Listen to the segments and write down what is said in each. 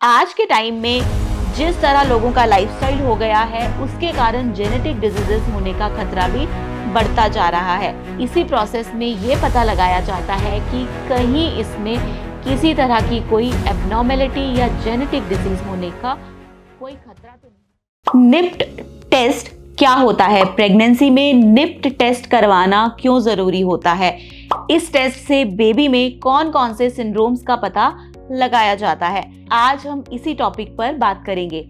आज के टाइम में जिस तरह लोगों का लाइफस्टाइल हो गया है, उसके कारण जेनेटिक डिजीजेस होने का खतरा भी बढ़ता जा रहा है। इसी प्रोसेस में ये पता लगाया जाता है कि कहीं इसमें किसी तरह की कोई एबनॉर्मेलिटी या जेनेटिक डिजीज होने का कोई खतरा तो नहीं। निप्ट टेस्ट क्या होता है? प्रेगनेंसी में निप्ट टेस्ट करवाना क्यों जरूरी होता है? इस टेस्ट से बेबी में कौन कौन से सिंड्रोम्स का पता लगाया जाता है? आज हम इसी टॉपिक पर बात करेंगे।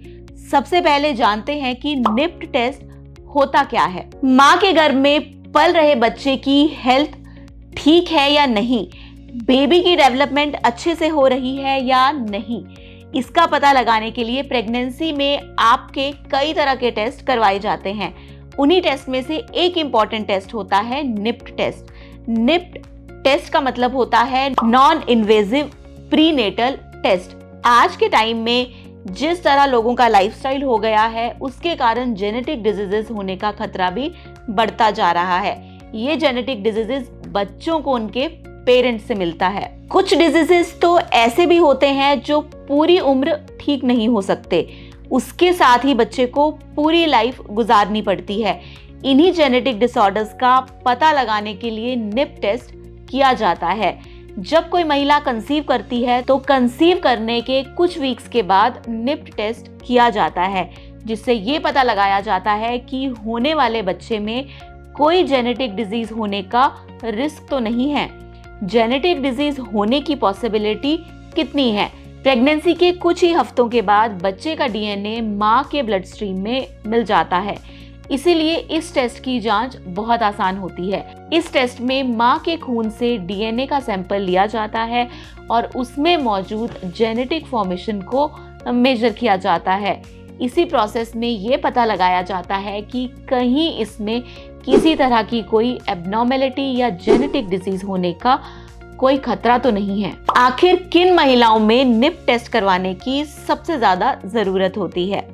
सबसे पहले जानते हैं कि निप्ट टेस्ट होता क्या है। माँ के गर्भ में पल रहे बच्चे की हेल्थ ठीक है या नहीं, बेबी की डेवलपमेंट अच्छे से हो रही है या नहीं, इसका पता लगाने के लिए प्रेगनेंसी में आपके कई तरह के टेस्ट करवाए जाते हैं। उन्हीं टेस्ट में से एक इम्पॉर्टेंट टेस्ट होता है निप्ट टेस्ट। निप्ट टेस्ट का मतलब होता है नॉन इन्वेजिव प्रीनेटल टेस्ट। आज के टाइम में जिस तरह लोगों का लाइफस्टाइल हो गया है, उसके कारण जेनेटिक डिजीजेस होने का खतरा भी बढ़ता जा रहा है। ये जेनेटिक डिजीजेस बच्चों को उनके पेरेंट्स से मिलता है। कुछ डिजीजेस तो ऐसे भी होते हैं जो पूरी उम्र ठीक नहीं हो सकते, उसके साथ ही बच्चे को पूरी लाइफ गुजारनी पड़ती है। इन्हीं जेनेटिक डिसऑर्डर्स का पता लगाने के लिए निप्ट टेस्ट किया जाता है। जब कोई महिला कंसीव करती है तो कंसीव करने के कुछ वीक्स के बाद निप्ट टेस्ट किया जाता है, जिससे ये पता लगाया जाता है कि होने वाले बच्चे में कोई जेनेटिक डिजीज होने का रिस्क तो नहीं है। जेनेटिक डिजीज होने की पॉसिबिलिटी कितनी है? प्रेगनेंसी के कुछ ही हफ्तों के बाद बच्चे का डीएनए माँ के ब्लड स्ट्रीम में मिल जाता है, इसीलिए इस टेस्ट की जांच बहुत आसान होती है। इस टेस्ट में माँ के खून से डीएनए का सैंपल लिया जाता है और उसमें मौजूद जेनेटिक फॉर्मेशन को मेजर किया जाता है। इसी प्रोसेस में ये पता लगाया जाता है कि कहीं इसमें किसी तरह की कोई एबनॉर्मेलिटी या जेनेटिक डिजीज होने का कोई खतरा तो नहीं है। आखिर किन महिलाओं में निप्ट टेस्ट करवाने की सबसे ज्यादा जरूरत होती है?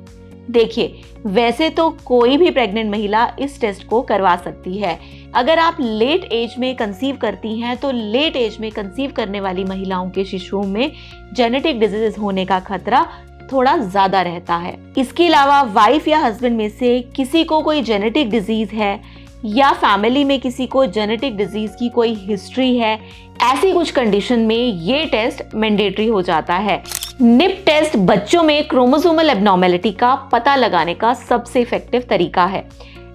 देखिए, वैसे तो कोई भी प्रेग्नेंट महिला इस टेस्ट को करवा सकती है। अगर आप लेट एज में कंसीव करती हैं तो लेट एज में कंसीव करने वाली महिलाओं के शिशुओं में जेनेटिक डिजीज होने का खतरा थोड़ा ज्यादा रहता है। इसके अलावा वाइफ या हस्बैंड में से किसी को कोई जेनेटिक डिजीज है या फैमिली में किसी को जेनेटिक डिजीज की कोई हिस्ट्री है, ऐसी कुछ कंडीशन में ये टेस्ट मैंडेटरी हो जाता है। निप्ट टेस्ट बच्चों में क्रोमोसोमल एबनॉर्मेलिटी का पता लगाने का सबसे इफेक्टिव तरीका है।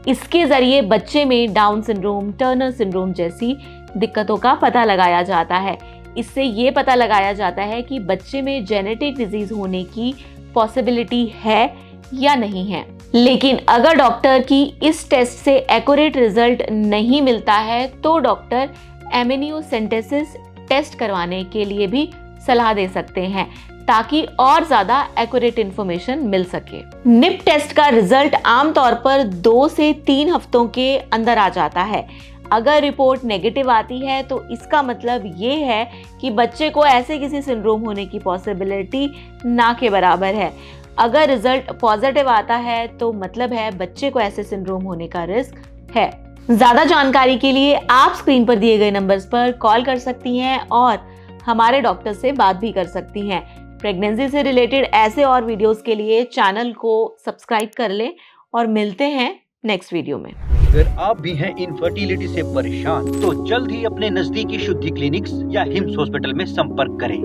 इसके जरिए बच्चे में डाउन सिंड्रोम, टर्नर सिंड्रोम जैसी दिक्कतों का पता लगाया जाता है। इससे ये पता लगाया जाता है कि बच्चे में जेनेटिक डिजीज होने की पॉसिबिलिटी है या नहीं है। लेकिन अगर डॉक्टर की इस टेस्ट से एक्यूरेट रिजल्ट नहीं मिलता है तो डॉक्टर एमनियोसेंटेसिस टेस्ट करवाने के लिए भी सलाह दे सकते हैं, ताकि और ज्यादा एक्यूरेट इंफॉर्मेशन मिल सके। निप्ट टेस्ट का रिजल्ट आमतौर पर 2 से 3 हफ्तों के अंदर आ जाता है। अगर रिपोर्ट नेगेटिव आती है तो इसका मतलब ये है कि बच्चे को ऐसे किसी सिंड्रोम होने की पॉसिबिलिटी ना के बराबर है। अगर रिजल्ट पॉजिटिव आता है तो मतलब है बच्चे को ऐसे सिंड्रोम होने का रिस्क है। ज्यादा जानकारी के लिए आप स्क्रीन पर दिए गए नंबर्स पर कॉल कर सकती हैं और हमारे डॉक्टर से बात भी कर सकती हैं। प्रेगनेंसी से रिलेटेड ऐसे और वीडियोस के लिए चैनल को सब्सक्राइब कर लें और मिलते हैं नेक्स्ट वीडियो में। अगर आप भी हैं इनफर्टिलिटी से परेशान तो जल्द ही अपने नजदीकी शुद्धि क्लिनिक्स या हिम्स हॉस्पिटल में संपर्क करें।